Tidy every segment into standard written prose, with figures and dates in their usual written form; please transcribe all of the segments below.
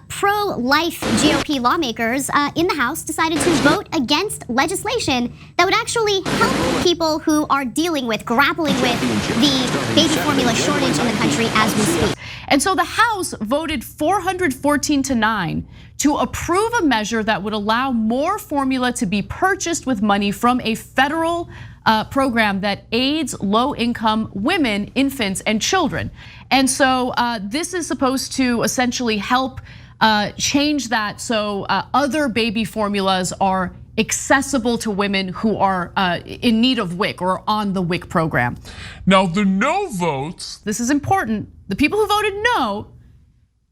pro-life GOP lawmakers in the House decided to vote against legislation that would actually help people who are grappling with the baby formula shortage in the country as we speak. And so the House voted 414-9 to approve a measure that would allow more formula to be purchased with money from a federal program that aids low-income women, infants, and children. And so this is supposed to essentially help change that so other baby formulas are accessible to women who are in need of WIC or on the WIC program. Now the no votes. This is important. The people who voted no,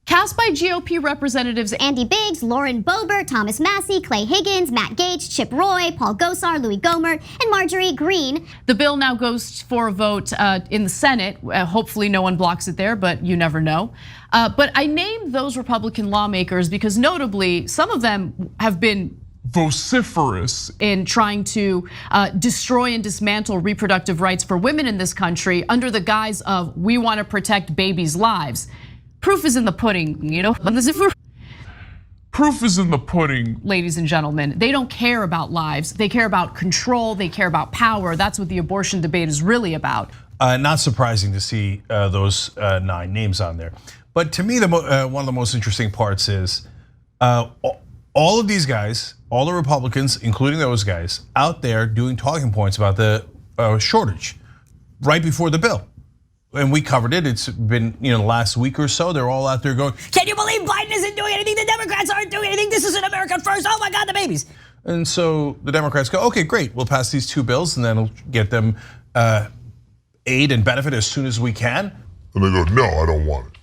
cast by GOP representatives Andy Biggs, Lauren Boebert, Thomas Massey, Clay Higgins, Matt Gaetz, Chip Roy, Paul Gosar, Louis Gohmert, and Marjorie Greene. The bill now goes for a vote in the Senate. Hopefully no one blocks it there, but you never know. But I named those Republican lawmakers because notably, some of them have been vociferous in trying to destroy and dismantle reproductive rights for women in this country under the guise of we want to protect babies' lives. Proof is in the pudding, you know? Proof is in the pudding. Ladies and gentlemen, they don't care about lives. They care about control, they care about power. That's what the abortion debate is really about. Not surprising to see those 9 names on there. But to me, one of the most interesting parts is all of these guys, all the Republicans, including those guys, out there doing talking points about the shortage right before the bill. And we covered it. It's been the last week or so. They're all out there going, "Can you believe Biden isn't doing anything? The Democrats aren't doing anything. This isn't America first. Oh my God, the babies." And so the Democrats go, "Okay, great. We'll pass these 2 bills and then we'll get them aid and benefit as soon as we can." And they go, "No, I don't want it."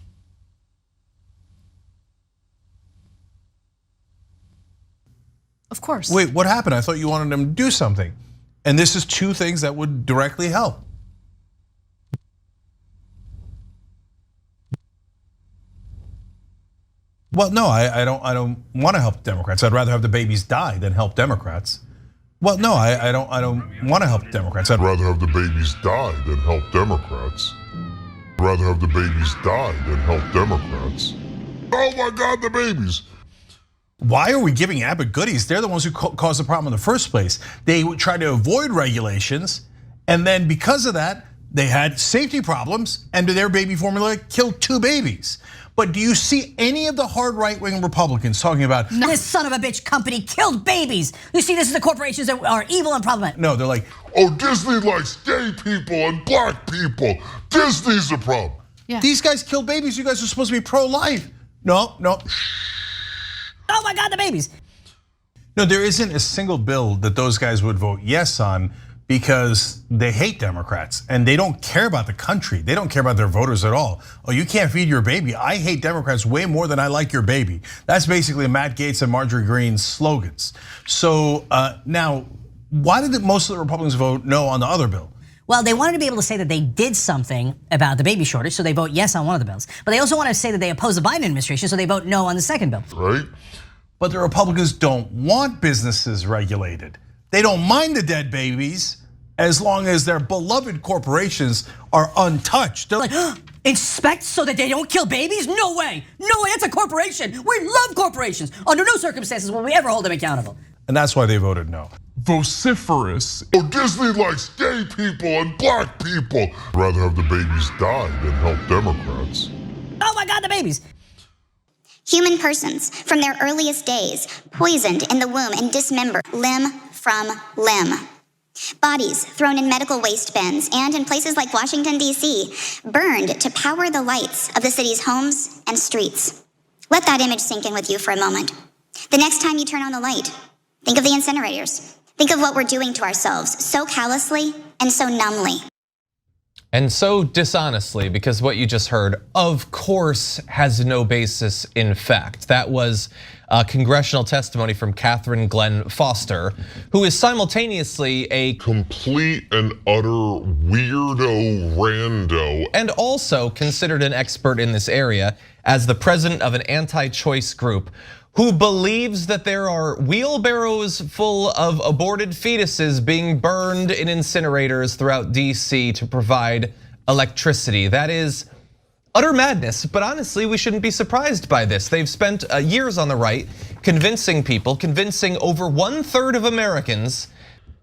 Of course. Wait, what happened? I thought you wanted them to do something. And this is 2 things that would directly help. Well, no, I don't want to help Democrats. I'd rather have the babies die than help Democrats. Well, no, I don't want to help Democrats. I'd rather have the babies die than help Democrats. I'd rather have the babies die than help Democrats. Oh my God, the babies. Why are we giving Abbott goodies? They're the ones who caused the problem in the first place. They try to avoid regulations, and then because of that, they had safety problems, and their baby formula killed 2 babies. But do you see any of the hard right-wing Republicans talking about this son of a bitch company killed babies? You see, this is the corporations that are evil and problematic. No, they're like, "Oh, Disney likes gay people and black people. Disney's a problem." Yeah. These guys killed babies. You guys are supposed to be pro-life. No. Oh my God, the babies. No, there isn't a single bill that those guys would vote yes on because they hate Democrats and they don't care about the country. They don't care about their voters at all. "Oh, you can't feed your baby. I hate Democrats way more than I like your baby." That's basically Matt Gaetz and Marjorie Greene's slogans. So now, why did most of the Republicans vote no on the other bill? Well, they wanted to be able to say that they did something about the baby shortage, so they vote yes on one of the bills. But they also want to say that they oppose the Biden administration, so they vote no on the second bill. Right? But the Republicans don't want businesses regulated. They don't mind the dead babies as long as their beloved corporations are untouched. They're like, inspect so that they don't kill babies? No way, that's a corporation. We love corporations. Under no circumstances will we ever hold them accountable. And that's why they voted no. Vociferous. "Oh, Disney likes gay people and black people." I'd rather have the babies die than help Democrats. Oh my God, the babies. Human persons from their earliest days, poisoned in the womb and dismembered limb from limb. Bodies thrown in medical waste bins and in places like Washington, D.C., burned to power the lights of the city's homes and streets. Let that image sink in with you for a moment. The next time you turn on the light, think of the incinerators. Think of what we're doing to ourselves so callously and so numbly. And so dishonestly, because what you just heard, of course, has no basis in fact. That was congressional testimony from Catherine Glenn Foster, who is simultaneously a complete and utter weirdo rando, and also considered an expert in this area as the president of an anti-choice group who believes that there are wheelbarrows full of aborted fetuses being burned in incinerators throughout DC to provide electricity. That is Utter madness, but honestly, we shouldn't be surprised by this. They've spent years on the right convincing people, convincing over 1/3 of Americans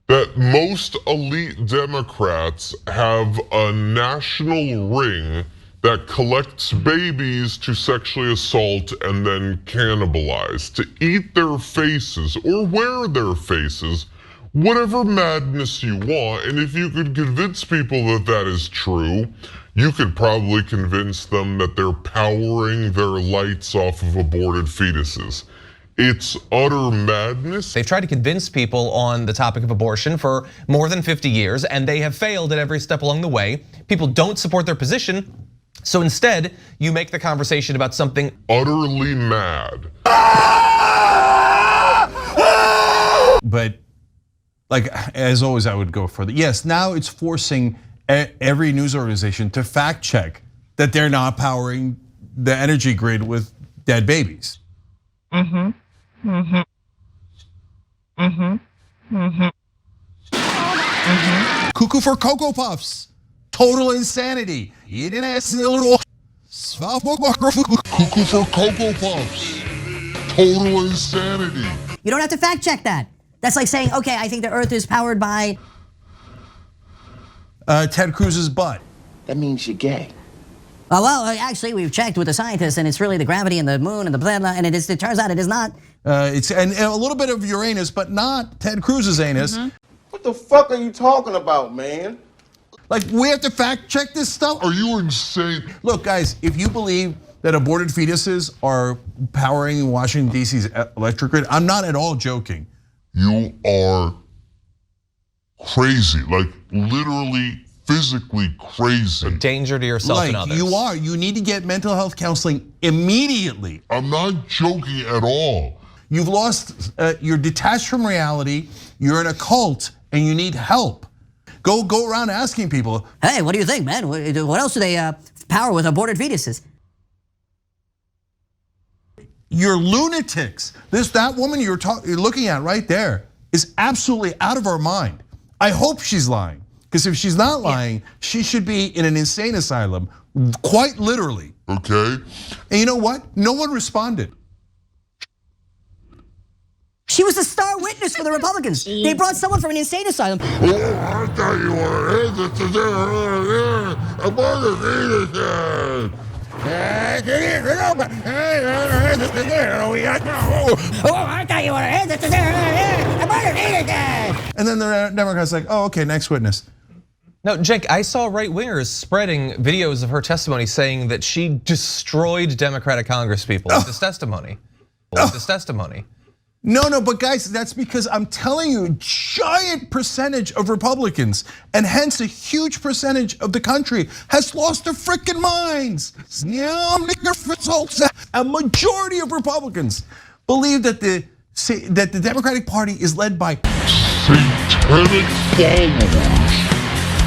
that most elite Democrats have a national ring that collects babies to sexually assault and then cannibalize, to eat their faces or wear their faces, whatever madness you want. And if you could convince people that that is true, you could probably convince them that they're powering their lights off of aborted fetuses. It's utter madness. They've tried to convince people on the topic of abortion for more than 50 years, and they have failed at every step along the way. People don't support their position, so instead, you make the conversation about something Utterly mad. But like, as always, I would go further. Yes, now it's forcing every news organization to fact check that they're not powering the energy grid with dead babies. Cuckoo for Cocoa Puffs. Total insanity. Cuckoo for Cocoa Puffs. Total insanity. You don't have to fact check that. That's like saying, okay, I think the Earth is powered by Ted Cruz's butt. That means you're gay. Oh, well, actually, we've checked with the scientists, and it's really the gravity and the moon and the blah, blah, and it turns out it is not. It's and a little bit of Uranus, but not Ted Cruz's anus. What the fuck are you talking about, man? Like, we have to fact check this stuff? Are you insane? Look, guys, if you believe that aborted fetuses are powering Washington, D.C.'s electric grid, I'm not at all joking. You are crazy, like literally, physically crazy. danger to yourself and others. You are. You need to get mental health counseling immediately. I'm not joking at all. You've lost, you're detached from reality, you're in a cult, and you need help. Go around asking people. Hey, what do you think, man? What else do they power with aborted fetuses? You're lunatics. That woman you're looking at right there is absolutely out of her mind. I hope she's lying, because if she's not lying, she should be in an insane asylum, quite literally. Okay? And you know what? No one responded. She was a star witness for the Republicans. They brought someone from an insane asylum. Oh, I thought you were And then the Democrats like, oh, okay, next witness. No, Jake, I saw right-wingers spreading videos of her testimony saying that she destroyed Democratic Congresspeople with this testimony. No, but guys, that's because I'm telling you, a giant percentage of Republicans, and hence a huge percentage of the country, has lost their freaking minds. A majority of Republicans believe that the Democratic Party is led by satanic followers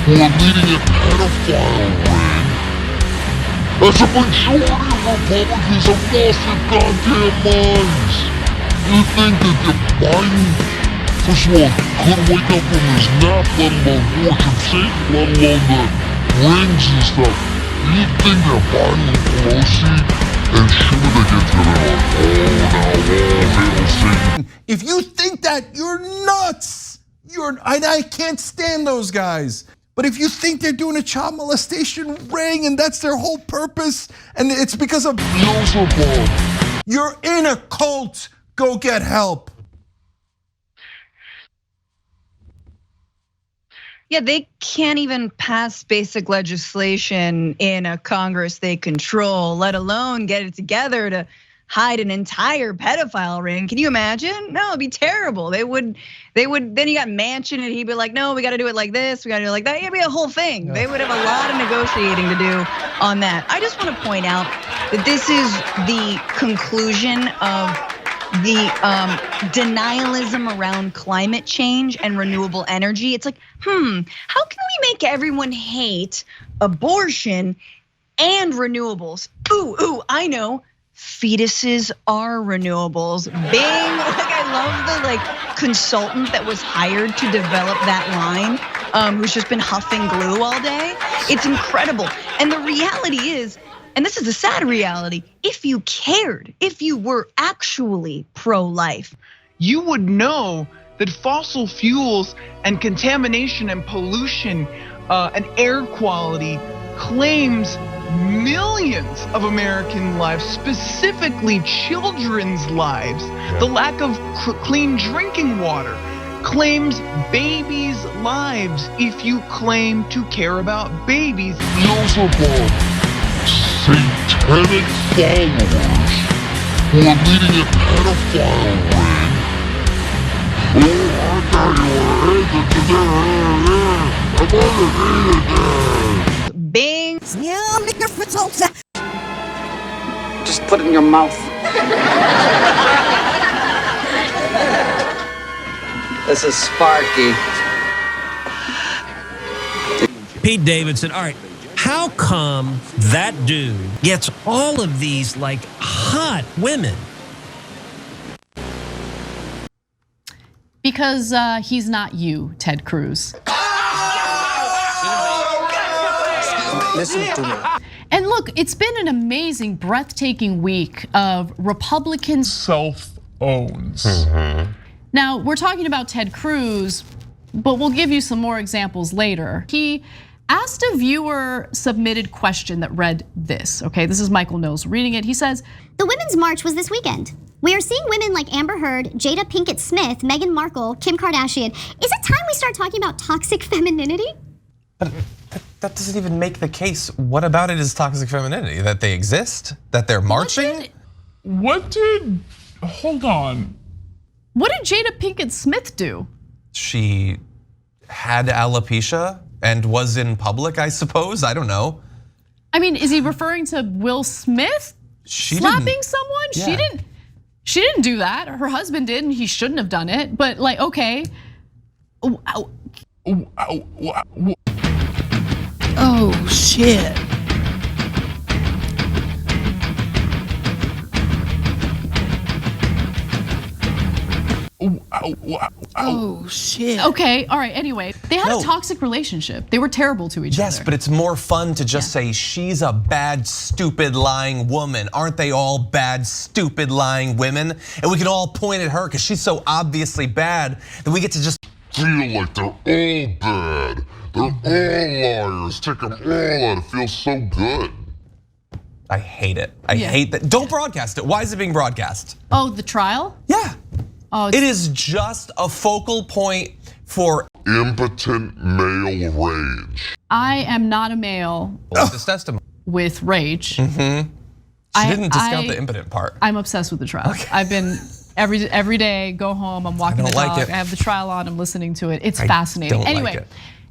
who are leading a pedophile ring. As a majority of Republicans have lost their goddamn minds. You think that Biden, first of all, couldn't wake up from his nap, let alone worship Satan, let alone the rings and stuff. You think that Biden and Pelosi and Schumer get together like, oh, now all hail Satan. If you think that, you're nuts. I can't stand those guys. But if you think they're doing a child molestation ring and that's their whole purpose, and it's because of Beelzebub, you're in a cult. Go get help. Yeah, they can't even pass basic legislation in a Congress they control, let alone get it together to hide an entire pedophile ring. Can you imagine? No, it'd be terrible. They would, then you got Manchin and he'd be like, no, we gotta do it like this, we gotta do it like that. It'd be a whole thing. They would have a lot of negotiating to do on that. I just wanna point out that this is the conclusion of the denialism around climate change and renewable energy. It's like, how can we make everyone hate abortion and renewables? Ooh, I know. Fetuses are renewables. Bing! Like, I love the consultant that was hired to develop that line, who's just been huffing glue all day. It's incredible. And the reality is, and this is a sad reality, if you cared, if you were actually pro-life, you would know that fossil fuels and contamination and pollution and air quality claims millions of American lives, specifically children's lives. The lack of clean drinking water claims babies' lives if you claim to care about babies. Beelzebub, satanic followers who are leading a pedophile ring. Oh, I thought you were Bing. Just put it in your mouth. This is Sparky. Pete Davidson, all right, how come that dude gets all of these like hot women? Because he's not you, Ted Cruz. Listen to me. And look, it's been an amazing, breathtaking week of Republicans. Self-owns. Now, we're talking about Ted Cruz, but we'll give you some more examples later. He asked a viewer-submitted question that read this, okay? This is Michael Knowles reading it. He says, The Women's March was this weekend. We are seeing women like Amber Heard, Jada Pinkett Smith, Meghan Markle, Kim Kardashian. Is it time we start talking about toxic femininity? But that doesn't even make the case. What about it is toxic femininity? That they exist? That they're marching? Hold on. What did Jada Pinkett Smith do? She had alopecia and was in public, I suppose. I don't know. I mean, is he referring to Will Smith slapping someone? Yeah. She didn't do that. Her husband did, and he shouldn't have done it. But like, okay. Oh shit. Oh shit. Okay, all right, anyway. They had a toxic relationship. They were terrible to each other. Yes, but it's more fun to just say she's a bad, stupid, lying woman. Aren't they all bad, stupid, lying women? And we can all point at her because she's so obviously bad that we get to just feel like they're all bad. They're all liars. Take them all out. It feels so good. I hate it. I hate that. Don't broadcast it. Why is it being broadcast? Oh, the trial? Yeah. Oh, it is just a focal point for impotent male rage. I am not a male this testimony with rage. She didn't discount the impotent part. I'm obsessed with the trial. Okay. I've been every day, go home, I'm walking the dog, I have the trial on, I'm listening to it. It's fascinating. Anyway,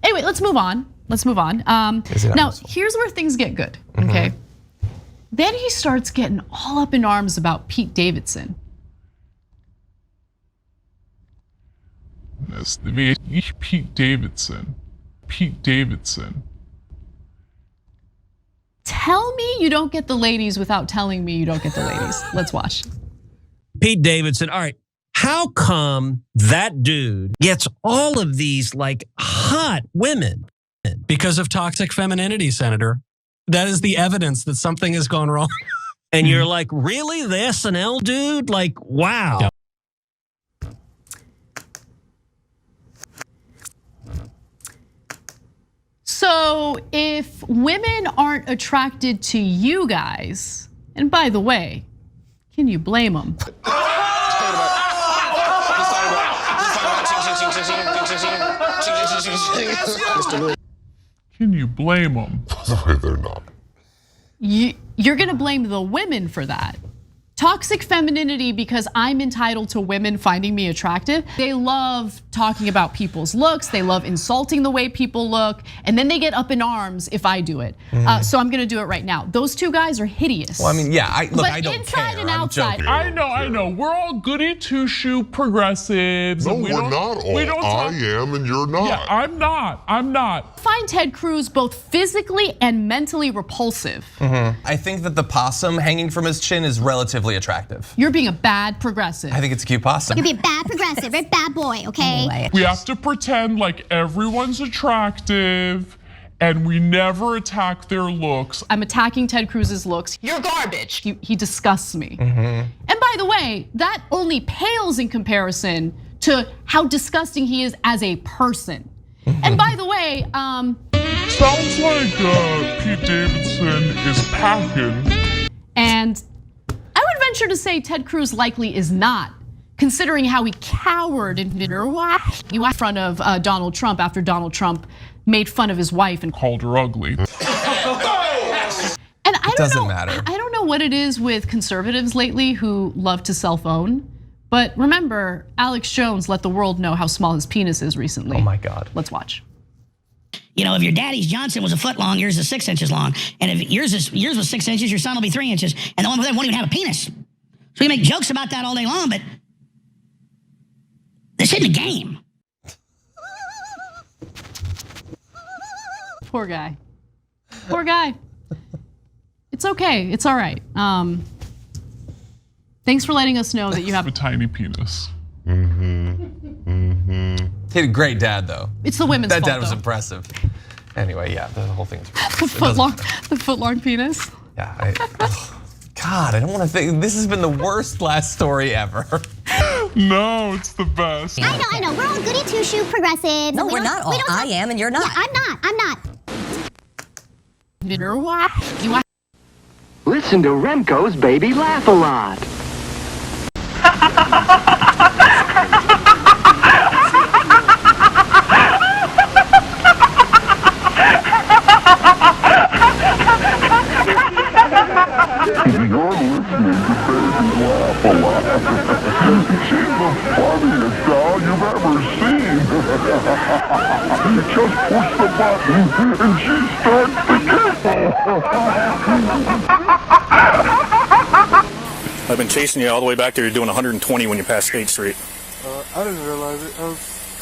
let's move on. Now, here's where things get good, okay? Then he starts getting all up in arms about Pete Davidson. Pete Davidson. Tell me you don't get the ladies without telling me you don't get the ladies. Let's watch. Pete Davidson, all right, how come that dude gets all of these like hot women? Because of toxic femininity, Senator. That is the evidence that something has gone wrong. And you're like, really? The SNL dude? Like, wow. Yeah. So if women aren't attracted to you guys, and by the way, can you blame them? Can you blame them? By the way, they're not. You're gonna blame the women for that. Toxic femininity because I'm entitled to women finding me attractive. They love talking about people's looks. They love insulting the way people look. And then they get up in arms if I do it. So I'm gonna do it right now. Those two guys are hideous. Well, I mean, yeah, I don't care. Inside and outside. I know. We're all goody two-shoe progressives. No, we're not all. I am and you're not. Yeah, I'm not. Find Ted Cruz both physically and mentally repulsive. I think that the possum hanging from his chin is relatively attractive. You're being a bad progressive. I think it's a cute possum. You'd be a bad progressive, a bad boy, okay? We have to pretend like everyone's attractive and we never attack their looks. I'm attacking Ted Cruz's looks. You're garbage. He disgusts me. And by the way, that only pales in comparison to how disgusting he is as a person. And by the way, sounds like Pete Davidson is packing. And I would venture to say Ted Cruz likely is not, considering how he cowered in front of Donald Trump after Donald Trump made fun of his wife and called her ugly. And I don't know what it is with conservatives lately who love to self-own. But remember, Alex Jones let the world know how small his penis is recently. Oh my God. Let's watch. You know, if your daddy's Johnson was a foot long, yours is 6 inches long. And if yours was 6 inches, your son will be 3 inches. And the one with them won't even have a penis. So we make jokes about that all day long, but this isn't a game. Poor guy. Poor guy. It's okay. It's all right. Thanks for letting us know that you have a tiny penis. He had a great dad, though. It's the women's fault, That dad was though. impressive. Anyway, yeah, the whole thing's The foot long penis. Yeah. God, I don't want to think. This has been the worst last story ever. No, it's the best. I know. We're all goody two-shoe progressives. No, we're not all. I am and you're not. Yeah, I'm not. Listen to Remco's Baby Laugh a Lot. You're listening to Baby Laugh a Lot. She's the funniest doll you've ever seen. You just push the button and she starts to I've been chasing you all the way back there. You're doing 120 when you pass State Street. I didn't realize it. All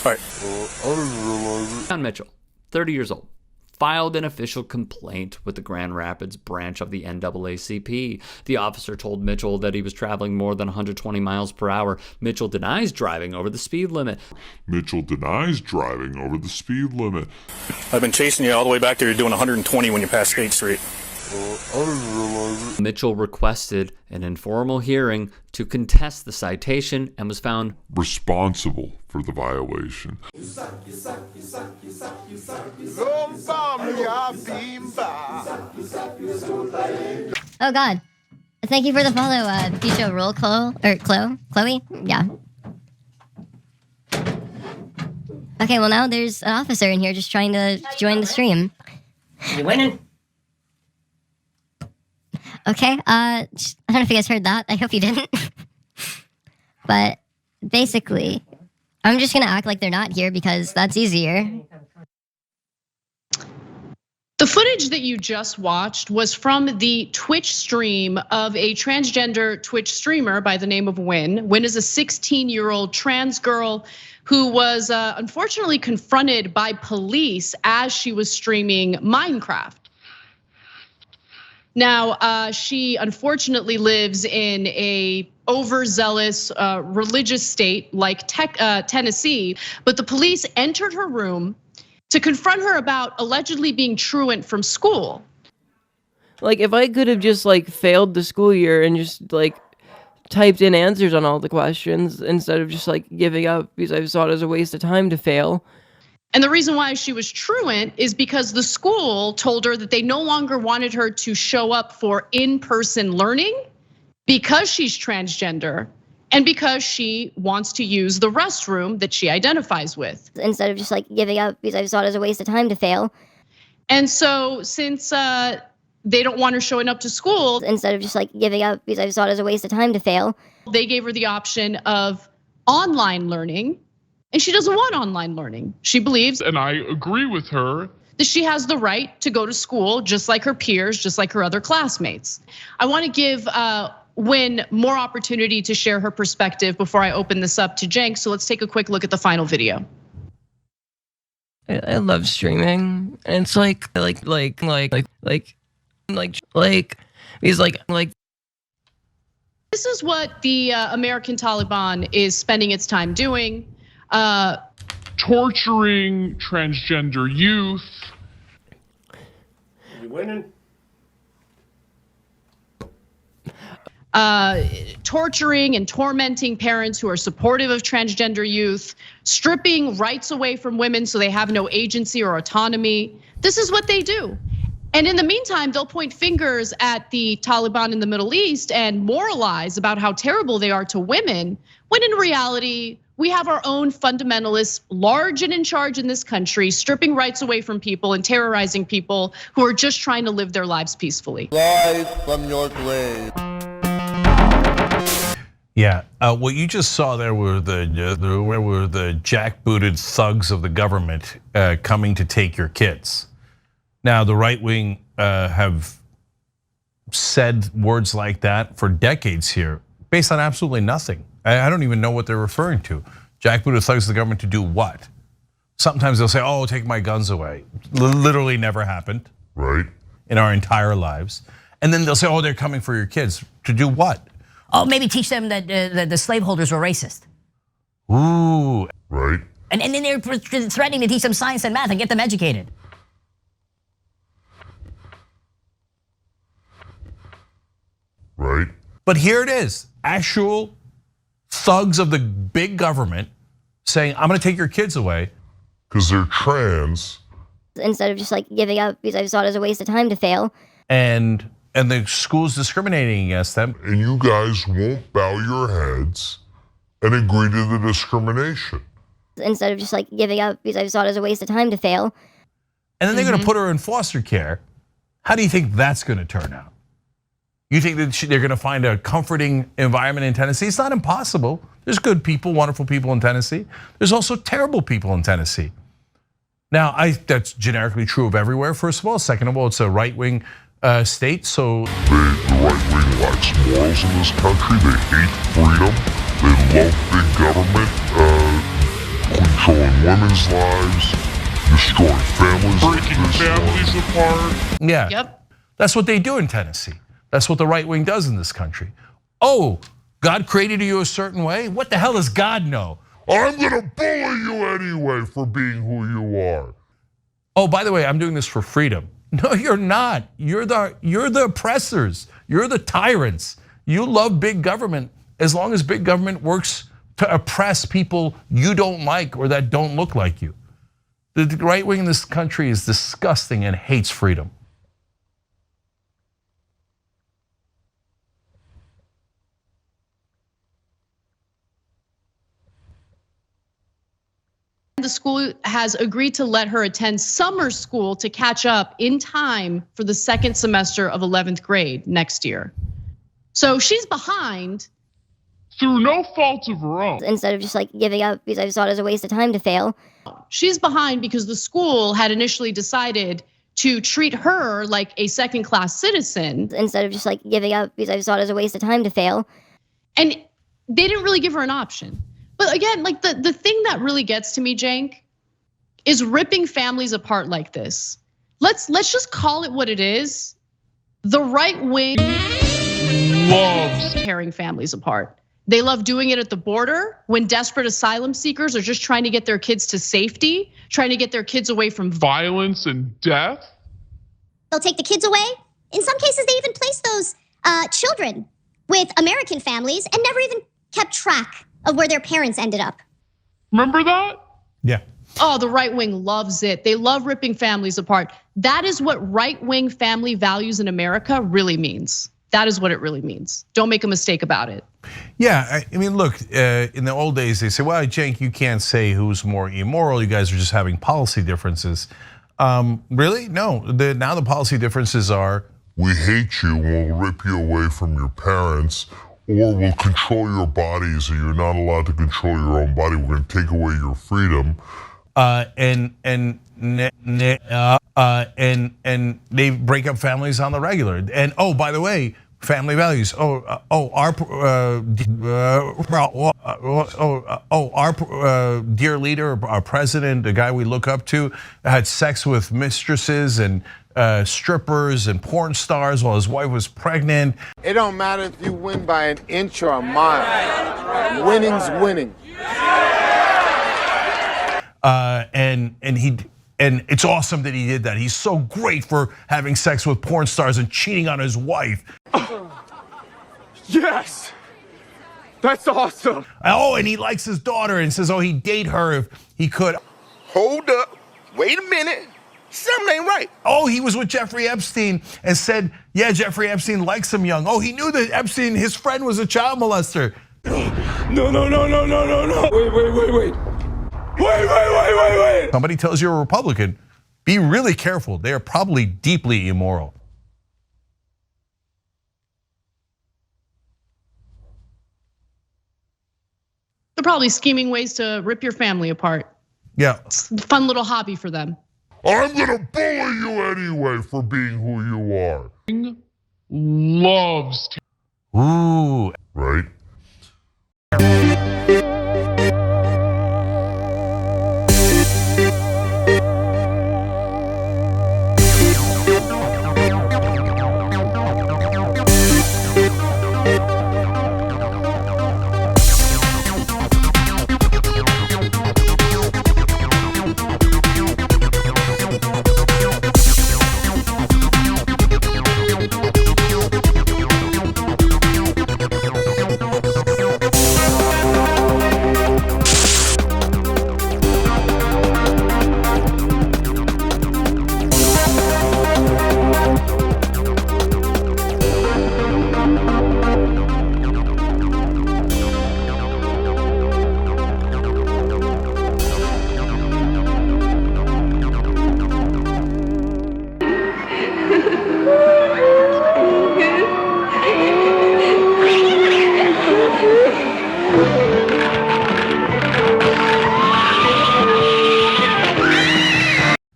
right. I didn't realize it. John Mitchell, 30 years old, filed an official complaint with the Grand Rapids branch of the NAACP. The officer told Mitchell that he was traveling more than 120 miles per hour. Mitchell denies driving over the speed limit. Mitchell denies driving over the speed limit. I've been chasing you all the way back there. You're doing 120 when you pass State Street. I didn't realize it. Mitchell requested an informal hearing to contest the citation and was found responsible for the violation. Oh God. Thank you for the follow, Picho Roll Chloe? Yeah. Okay, well now there's an officer in here just trying to join the stream. You winning? Okay, I don't know if you guys heard that. I hope you didn't. But basically, I'm just gonna act like they're not here because that's easier. The footage that you just watched was from the Twitch stream of a transgender Twitch streamer by the name of Wynn. Wynn is a 16-year-old trans girl who was unfortunately confronted by police as she was streaming Minecraft. Now, she unfortunately lives in a overzealous religious state like Tennessee, but the police entered her room to confront her about allegedly being truant from school. Like, if I could have just like failed the school year and just like typed in answers on all the questions instead of just like giving up because I saw it as a waste of time to fail. And the reason why she was truant is because the school told her that they no longer wanted her to show up for in-person learning because she's transgender and because she wants to use the restroom that she identifies with. Instead of just like giving up because I saw it as a waste of time to fail. And so since they don't want her showing up to school. Instead of just like giving up because I saw it as a waste of time to fail. They gave her the option of online learning. And she doesn't want online learning. She believes, and I agree with her, that she has the right to go to school just like her peers, just like her other classmates. I want to give Wynn more opportunity to share her perspective before I open this up to Jenk. So let's take a quick look at the final video. I love streaming, and it's like he's like. This is what the American Taliban is spending its time doing. Torturing transgender youth. winning? Torturing and tormenting parents who are supportive of transgender youth, stripping rights away from women so they have no agency or autonomy. This is what they do. And in the meantime, they'll point fingers at the Taliban in the Middle East and moralize about how terrible they are to women, when in reality, we have our own fundamentalists large and in charge in this country, stripping rights away from people and terrorizing people who are just trying to live their lives peacefully. Live from your grave. Yeah, what you just saw there were the jackbooted thugs of the government coming to take your kids. Now, the right wing have said words like that for decades here, based on absolutely nothing. I don't even know what they're referring to. Jackbooted thugs of the government to do what? Sometimes they'll say, "Oh, take my guns away." Literally never happened, right? In our entire lives. And then they'll say, "Oh, they're coming for your kids." To do what? Oh, maybe teach them that the slaveholders were racist. Ooh. Right. And then they're threatening to teach them science and math and get them educated. Right. But here it is, actual thugs of the big government saying, "I'm gonna take your kids away." Because they're trans. Instead of just like giving up because I saw it as a waste of time to fail. And the school's discriminating against them. And you guys won't bow your heads and agree to the discrimination. Instead of just like giving up because I saw it as a waste of time to fail. And then they're gonna put her in foster care. How do you think that's gonna turn out? You think that they're gonna find a comforting environment in Tennessee? It's not impossible. There's good people, wonderful people in Tennessee. There's also terrible people in Tennessee. Now, that's generically true of everywhere, first of all. Second of all, it's a right-wing state, so. The right wing lacks morals in this country. They hate freedom. They love big government, controlling women's lives, destroying families. Breaking families apart. Yeah. Yep. That's what they do in Tennessee. That's what the right wing does in this country. Oh, God created you a certain way? What the hell does God know? I'm gonna bully you anyway for being who you are. Oh, by the way, I'm doing this for freedom. No, you're not. You're the oppressors. You're the tyrants. You love big government as long as big government works to oppress people you don't like or that don't look like you. The right wing in this country is disgusting and hates freedom. The school has agreed to let her attend summer school to catch up in time for the second semester of 11th grade next year. So she's behind. Through no fault of her own. Instead of just like giving up because I saw it as a waste of time to fail. She's behind because the school had initially decided to treat her like a second-class citizen. Instead of just like giving up because I saw it as a waste of time to fail. And they didn't really give her an option. But again, like the thing that really gets to me, Cenk, is ripping families apart like this. Let's just call it what it is. The right wing loves tearing families apart. They love doing it at the border when desperate asylum seekers are just trying to get their kids to safety, trying to get their kids away from violence and death. They'll take the kids away. In some cases, they even place those children with American families and never even kept track of where their parents ended up. Remember that? Yeah. Oh, the right wing loves it. They love ripping families apart. That is what right wing family values in America really means. That is what it really means. Don't make a mistake about it. Yeah, I mean, look, in the old days, they say, well, Cenk, you can't say who's more immoral. You guys are just having policy differences. Really? No, now the policy differences are. We hate you, we'll rip you away from your parents, or we'll control your bodies and you're not allowed to control your own body. We're gonna take away your freedom. And they break up families on the regular. And oh, by the way, family values. Our dear leader, our president, the guy we look up to, had sex with mistresses and strippers and porn stars while his wife was pregnant. It don't matter if you win by an inch or a mile. Winning's winning. And it's awesome that he did that. He's so great for having sex with porn stars and cheating on his wife. Yes! That's awesome! Oh, and he likes his daughter and says, oh, he'd date her if he could. Hold up. Wait a minute. Something ain't right. Oh, he was with Jeffrey Epstein and said, yeah, Jeffrey Epstein likes him young. Oh, he knew that Epstein, his friend, was a child molester. No. Wait. Somebody tells you're a Republican, be really careful. They are probably deeply immoral. They're probably scheming ways to rip your family apart. Yeah. Fun little hobby for them. I'm gonna bully you anyway for being who you are. Loves to. Ooh. Right?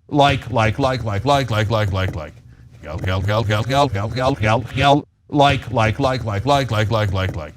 Like. Like.